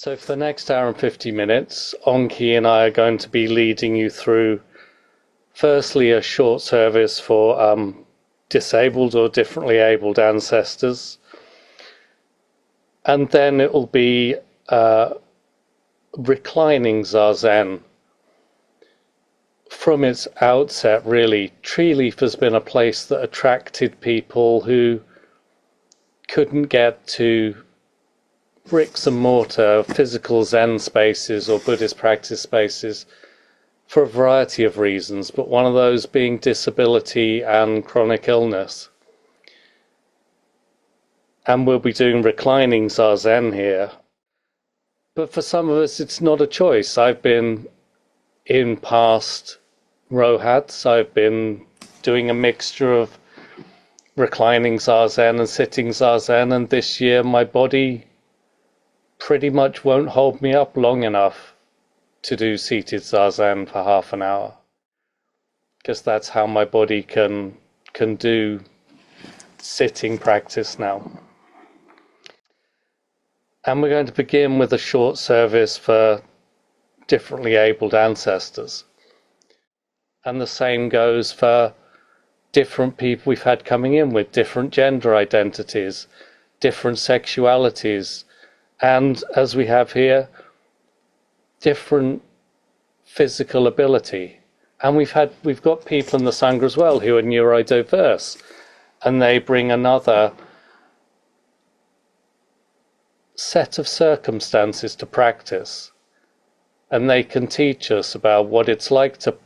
So for the next hour and 50 minutes, Onki and I are going to be leading you through, firstly, a short service for disabled or differently abled ancestors. And then it will be Reclining Zazen. From its outset, really, Treeleaf has been a place that attracted people who couldn't get to bricks and mortar, physical Zen spaces or Buddhist practice spaces for a variety of reasons, but one of those being disability and chronic illness. And we'll be doing Reclining Zazen here. But for some of us, it's not a choice. I've been in past rohats, I've been doing a mixture of Reclining Zazen and Sitting Zazen, and this year my body pretty much won't hold me up long enough to do seated Zazen for half an hour, because that's how my body can do sitting practice now. And we're going to begin with a short service for differently abled ancestors. And the same goes for different people we've had coming in with different gender identities, different sexualities, and as we have here, different physical ability. And we've got people in the Sangha as well who are neurodiverse, and they bring another set of circumstances to practice, and they can teach us about what it's like to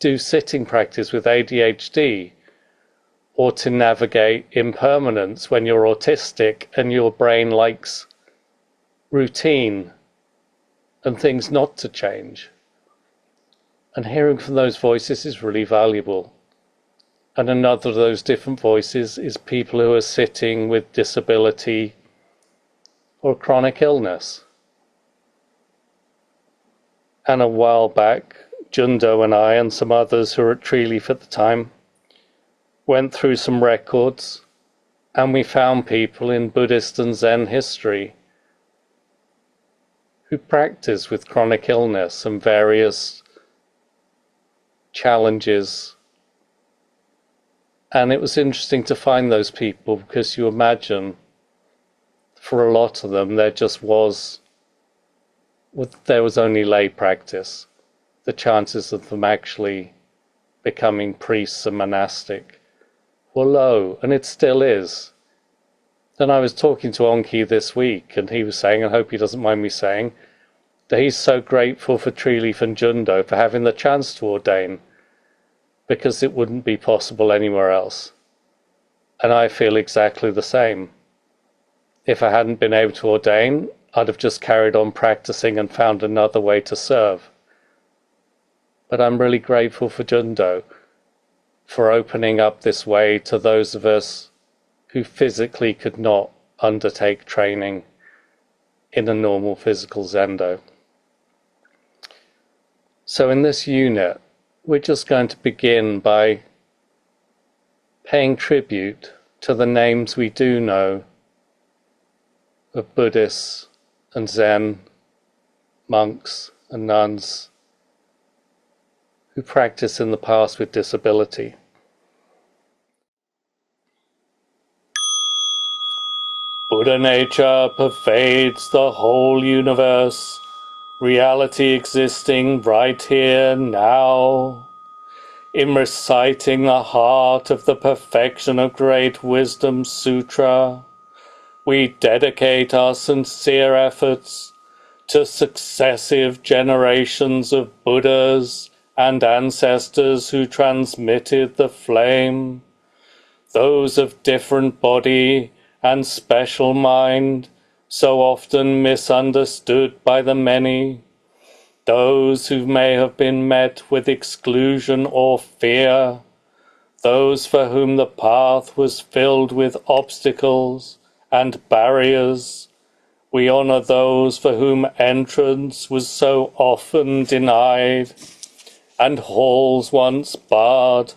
do sitting practice with ADHD, or to navigate impermanence when you're autistic and your brain likes routine and things not to change. And hearing from those voices is really valuable. And another of those different voices is people who are sitting with disability or chronic illness. And a while back, Jundo and I and some others who were at Treeleaf at the time went through some records, and we found people in Buddhist and Zen history who practice with chronic illness and various challenges. And it was interesting to find those people, because you imagine for a lot of them there was only lay practice. The chances of them actually becoming priests and monastic were low, and it still is. And I was talking to Onki this week, and he was saying, I hope he doesn't mind me saying, that he's so grateful for Treeleaf and Jundo for having the chance to ordain, because it wouldn't be possible anywhere else. And I feel exactly the same. If I hadn't been able to ordain, I'd have just carried on practicing and found another way to serve. But I'm really grateful for Jundo for opening up this way to those of us who physically could not undertake training in a normal physical zendo. So in this unit, we're just going to begin by paying tribute to the names we do know of Buddhists and Zen monks and nuns who practiced in the past with disability. Buddha nature pervades the whole universe, reality existing right here now. In reciting the heart of the Perfection of Great Wisdom Sutra, we dedicate our sincere efforts to successive generations of Buddhas and ancestors who transmitted the flame, those of different body and special mind, so often misunderstood by the many, those who may have been met with exclusion or fear, those for whom the path was filled with obstacles and barriers. We honor those for whom entrance was so often denied and halls once barred.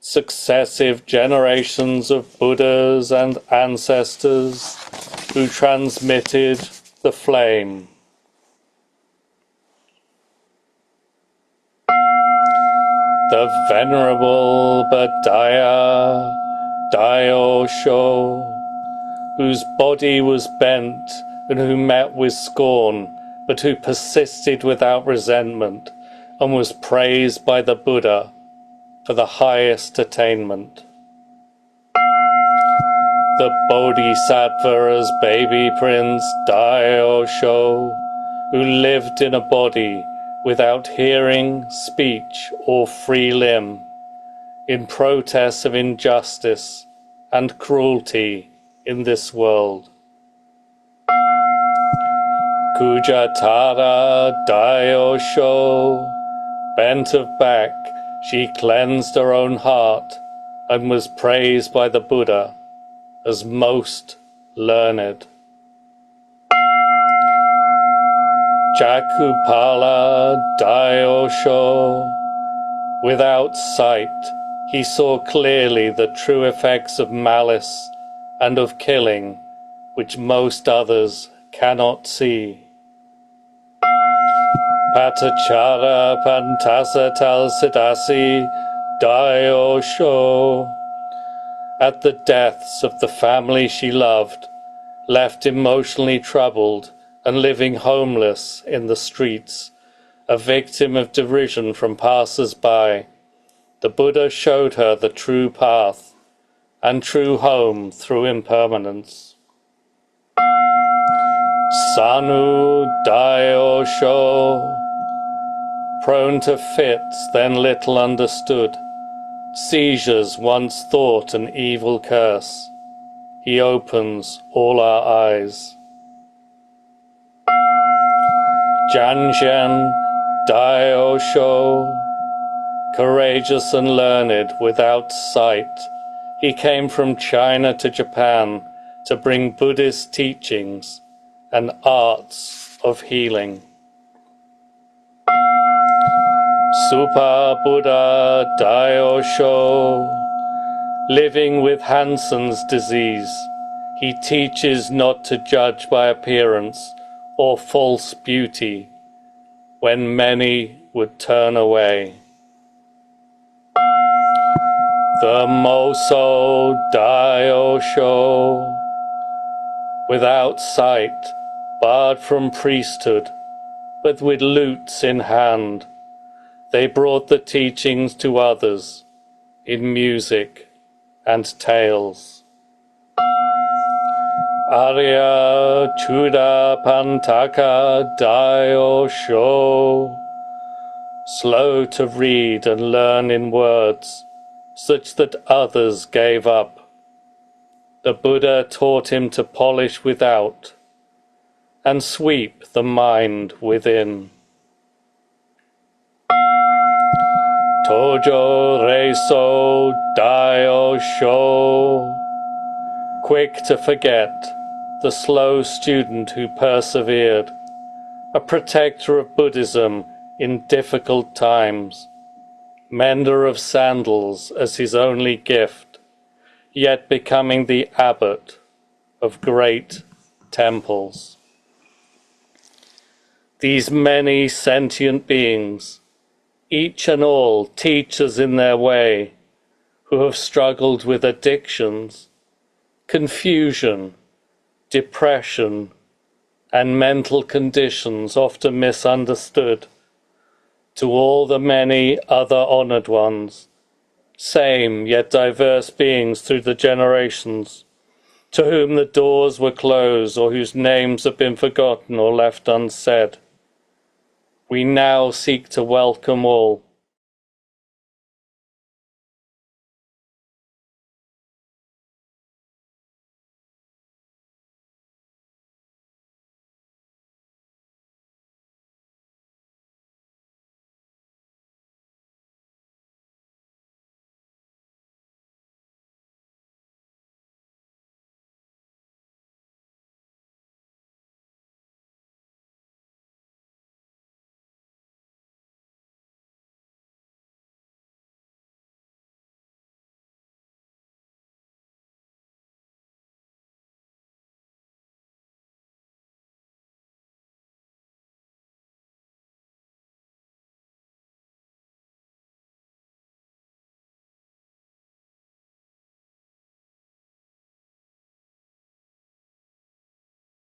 Successive generations of Buddhas and ancestors who transmitted the flame. The Venerable Bhattaya Dayosho, whose body was bent and who met with scorn, but who persisted without resentment and was praised by the Buddha for the highest attainment. The Bodhisattva's baby prince Dayosho, who lived in a body without hearing, speech, or free limb, in protest of injustice and cruelty in this world. Kujatara Dayosho, bent of back, she cleansed her own heart and was praised by the Buddha as most learned. Jakupala Dayosho, without sight, he saw clearly the true effects of malice and of killing, which most others cannot see. Patachara Pantasatal Siddhasi Dayosho, at the deaths of the family she loved, left emotionally troubled and living homeless in the streets, a victim of derision from passers-by, the Buddha showed her the true path and true home through impermanence. Sanu Dayosho, prone to fits then little understood, seizures once thought an evil curse, he opens all our eyes. Janjen Dayosho, courageous and learned without sight, he came from China to Japan to bring Buddhist teachings and arts of healing. Supa Buddha Dayosho, living with Hansen's disease, he teaches not to judge by appearance or false beauty when many would turn away. The Moso Dayosho, without sight, barred from priesthood, but with lutes in hand, they brought the teachings to others in music and tales. Arya Chuda Pantaka Dayosho, slow to read and learn in words, such that others gave up. The Buddha taught him to polish without and sweep the mind within. Tojo Reiso Dayosho, quick to forget, the slow student who persevered, a protector of Buddhism in difficult times, mender of sandals as his only gift, yet becoming the abbot of great temples. These many sentient beings, each and all teachers in their way, who have struggled with addictions, confusion, depression, and mental conditions often misunderstood, to all the many other honored ones, same yet diverse beings through the generations, to whom the doors were closed or whose names have been forgotten or left unsaid. We now seek to welcome all